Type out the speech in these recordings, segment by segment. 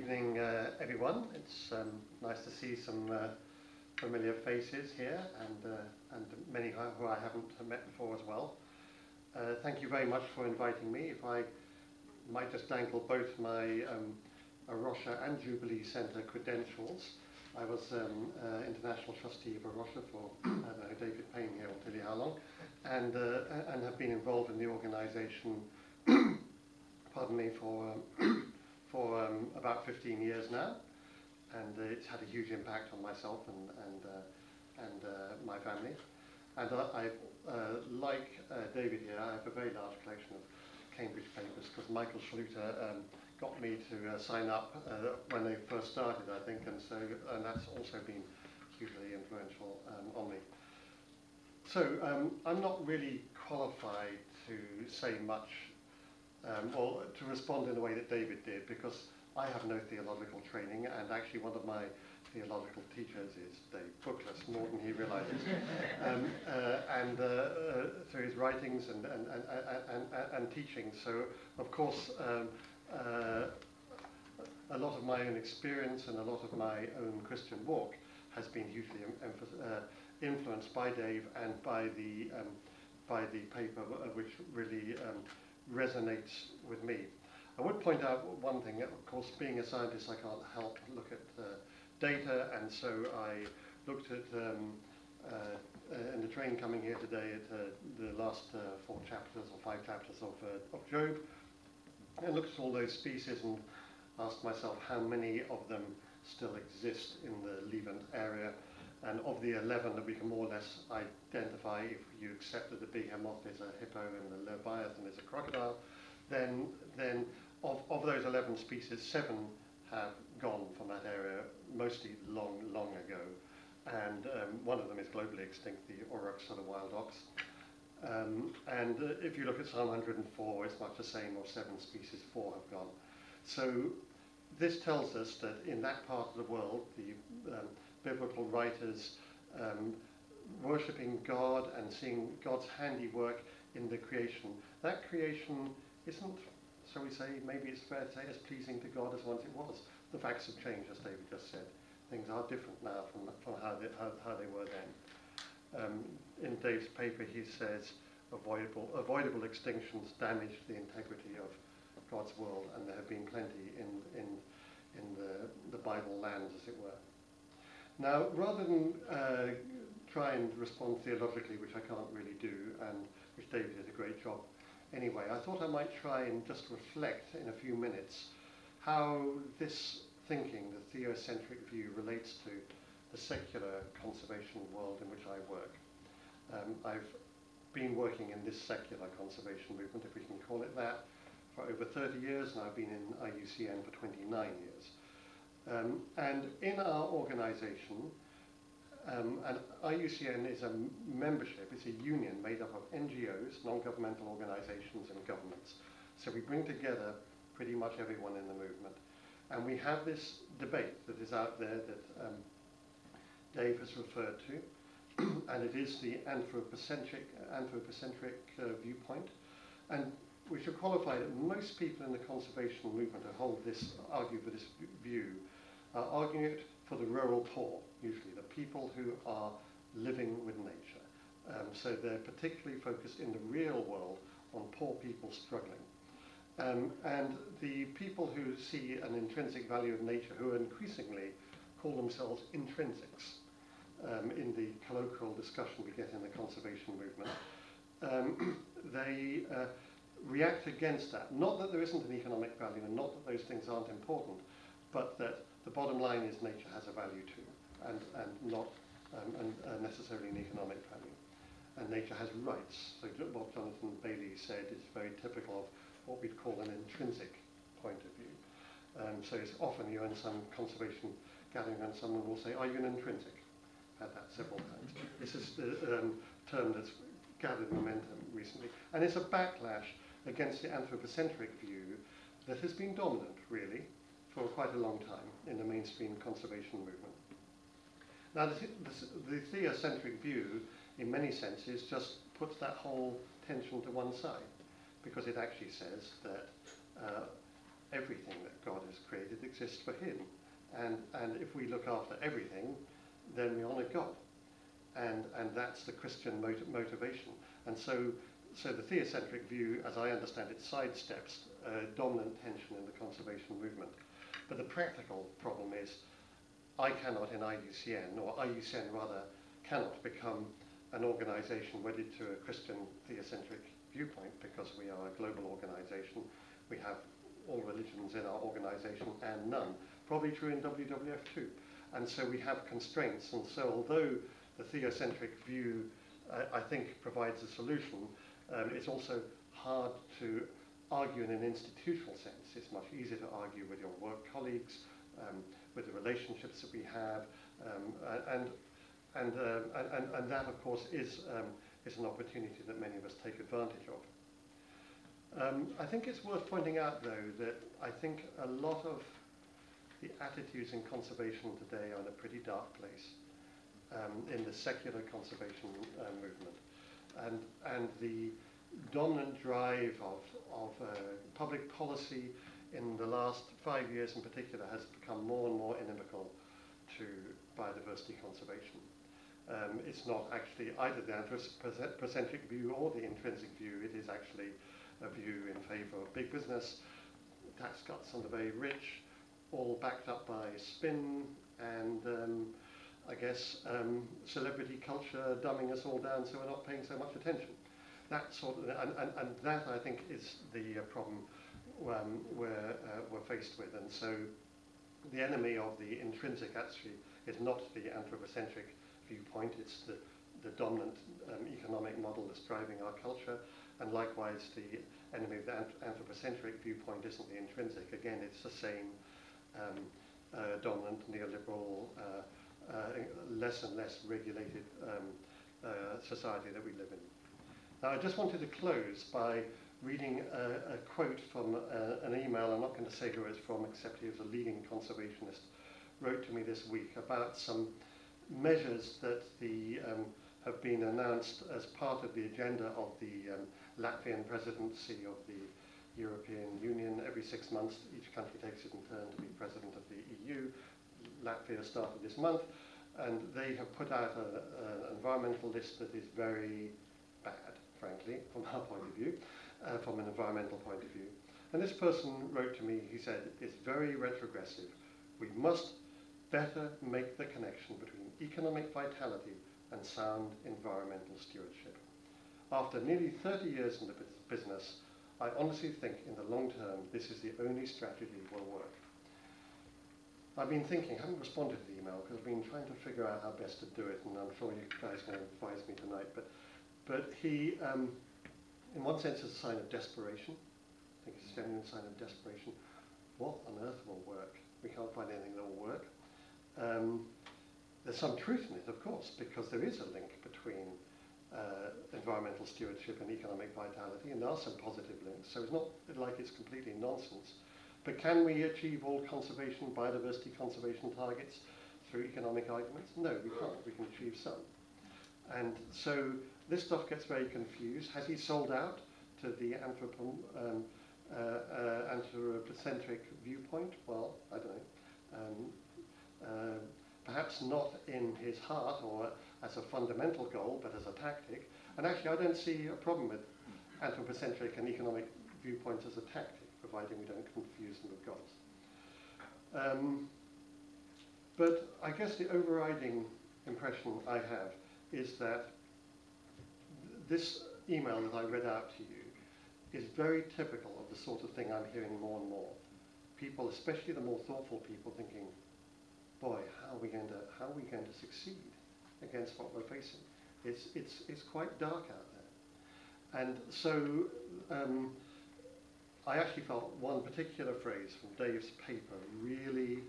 evening, everyone. It's nice to see some familiar faces here and many who I haven't met before as well. Thank you very much for inviting me. If I might just dangle both my Rocha and Jubilee Centre credentials. I was International Trustee of Rocha for, I don't know, David Payne here will tell you how long, and have been involved in the organisation, pardon me, for about 15 years now, and it's had a huge impact on myself and my family. And like David here, I have a very large collection of Cambridge papers because Michael Schluter got me to sign up when they first started, I think, and that's also been hugely influential on me. So I'm not really qualified to say much or to respond in the way that David did, because I have no theological training, and actually one of my theological teachers is Dave Bookless, more than he realizes, through his writings and teaching. So, of course, a lot of my own experience and a lot of my own Christian walk has been hugely influenced by Dave and by the paper, which really resonates with me. I would point out one thing. Of course, being a scientist, I can't help look at data, and so I looked at in the train coming here today at the last 4 chapters or 5 chapters of Job, and looked at all those species and asked myself how many of them still exist in the Levant area. And of the 11 that we can more or less identify, if you accept that the behemoth is a hippo and the leviathan is a crocodile, then of those 11 species, 7 have gone from that area, mostly long ago. And one of them is globally extinct, the aurochs, or the wild ox. And if you look at Psalm 104, it's much the same. Of 7 species, 4 have gone. So this tells us that in that part of the world, the biblical writers worshipping God and seeing God's handiwork in the creation. That creation isn't, shall we say, maybe it's fair to say, as pleasing to God as once it was. The facts have changed, as David just said. Things are different now from how they were then. In Dave's paper, he says avoidable extinctions damage the integrity of God's world, and there have been plenty in the Bible lands, as it were. Now, rather than try and respond theologically, which I can't really do, and which David did a great job anyway, I thought I might try and just reflect in a few minutes how this thinking, the theocentric view, relates to the secular conservation world in which I work. I've been working in this secular conservation movement, if we can call it that, for over 30 years, and I've been in IUCN for 29 years. And in our organisation, and IUCN is a membership, it's a union made up of NGOs, non-governmental organisations, and governments. So we bring together pretty much everyone in the movement. And we have this debate that is out there that Dave has referred to, and it is the anthropocentric viewpoint. And we should qualify that most people in the conservation movement who argue for this view are arguing it for the rural poor, usually the people who are living with nature. So they're particularly focused in the real world on poor people struggling. And the people who see an intrinsic value of nature, who increasingly call themselves intrinsics, in the colloquial discussion we get in the conservation movement, they react against that. Not that there isn't an economic value, and not that those things aren't important, but that the bottom line is nature has a value too, and not necessarily an economic value. And nature has rights. So what Jonathan Bailey said is very typical of what we'd call an intrinsic point of view. So it's often you're in some conservation gathering and someone will say, are you an intrinsic? I've had that several times. This is the term that's gathered momentum recently. And it's a backlash against the anthropocentric view that has been dominant, really, for quite a long time in the mainstream conservation movement. Now, the theocentric view, in many senses, just puts that whole tension to one side, because it actually says that everything that God has created exists for him. And if we look after everything, then we honour God. And that's the Christian motivation. And so the theocentric view, as I understand it, sidesteps dominant tension in the conservation movement. But the practical problem is I cannot in IUCN, or IUCN rather, cannot become an organisation wedded to a Christian theocentric viewpoint, because we are a global organisation. We have all religions in our organisation and none. Probably true in WWF too. And so we have constraints. And so although the theocentric view, I think, provides a solution, it's also hard to argue in an institutional sense. It's much easier to argue with your work colleagues, with the relationships that we have, and that, of course, is an opportunity that many of us take advantage of. I think it's worth pointing out, though, that I think a lot of the attitudes in conservation today are in a pretty dark place in the secular conservation movement. And the dominant drive of public policy in the last 5 years in particular has become more and more inimical to biodiversity conservation. It's not actually either the anthropocentric view or the intrinsic view. It is actually a view in favour of big business, tax cuts on the very rich, all backed up by spin and I guess celebrity culture dumbing us all down so we're not paying so much attention. That sort of, and that I think is the problem we're faced with. And so the enemy of the intrinsic actually is not the anthropocentric viewpoint, it's the dominant economic model that's driving our culture. And likewise, the enemy of the anthropocentric viewpoint isn't the intrinsic. Again, it's the same dominant neoliberal, less and less regulated society that we live in. Now, I just wanted to close by reading a quote from an email. I'm not going to say who it's from, except he was a leading conservationist, wrote to me this week about some measures that have been announced as part of the agenda of the Latvian presidency of the European Union. Every 6 months, each country takes it in turn to be president of the EU. Latvia started this month, and they have put out an environmental list that is very bad, frankly, from our point of view, from an environmental point of view. And this person wrote to me, he said, it's very retrogressive. We must better make the connection between economic vitality and sound environmental stewardship. After nearly 30 years in the business, I honestly think in the long term, this is the only strategy will work. I've been thinking, I haven't responded to the email because I've been trying to figure out how best to do it, and I'm sure you guys can advise me tonight. But he, in one sense, is a sign of desperation. I think it's a genuine sign of desperation. What on earth will work? We can't find anything that will work. There's some truth in it, of course, because there is a link between environmental stewardship and economic vitality, and there are some positive links, so it's not like it's completely nonsense. But can we achieve all conservation, biodiversity conservation targets through economic arguments? No, we can't. We can achieve some. And so this stuff gets very confused. Has he sold out to the anthropocentric viewpoint? Well, I don't know. Perhaps not in his heart or as a fundamental goal, but as a tactic. And actually, I don't see a problem with anthropocentric and economic viewpoints as a tactic, providing we don't confuse them with goals. But I guess the overriding impression I have is that this email that I read out to you is very typical of the sort of thing I'm hearing more and more. People, especially the more thoughtful people, thinking, boy, how are we going to succeed against what we're facing? It's quite dark out there. And so I actually felt one particular phrase from Dave's paper really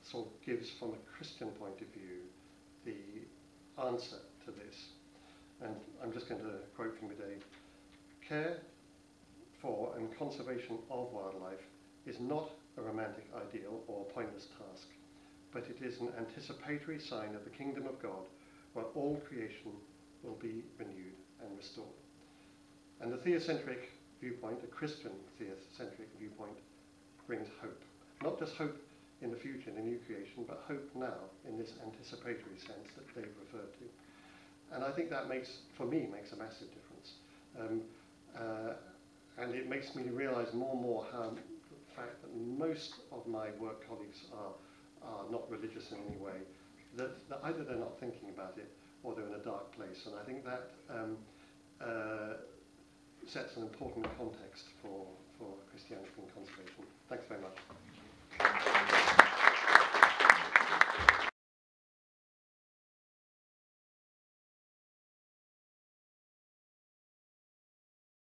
sort of gives, from a Christian point of view, the answer to this. And I'm just going to quote from Dave. Care for and conservation of wildlife is not a romantic ideal or a pointless task, but it is an anticipatory sign of the kingdom of God, where all creation will be renewed and restored. And the theocentric viewpoint, a Christian theocentric viewpoint, brings hope. Not just hope in the future, in the new creation, but hope now in this anticipatory sense that Dave referred to. And I think that for me, makes a massive difference. And it makes me realise more and more how the fact that most of my work colleagues are not religious in any way, that either they're not thinking about it or they're in a dark place. And I think that sets an important context for Christianity and conservation. Thanks very much.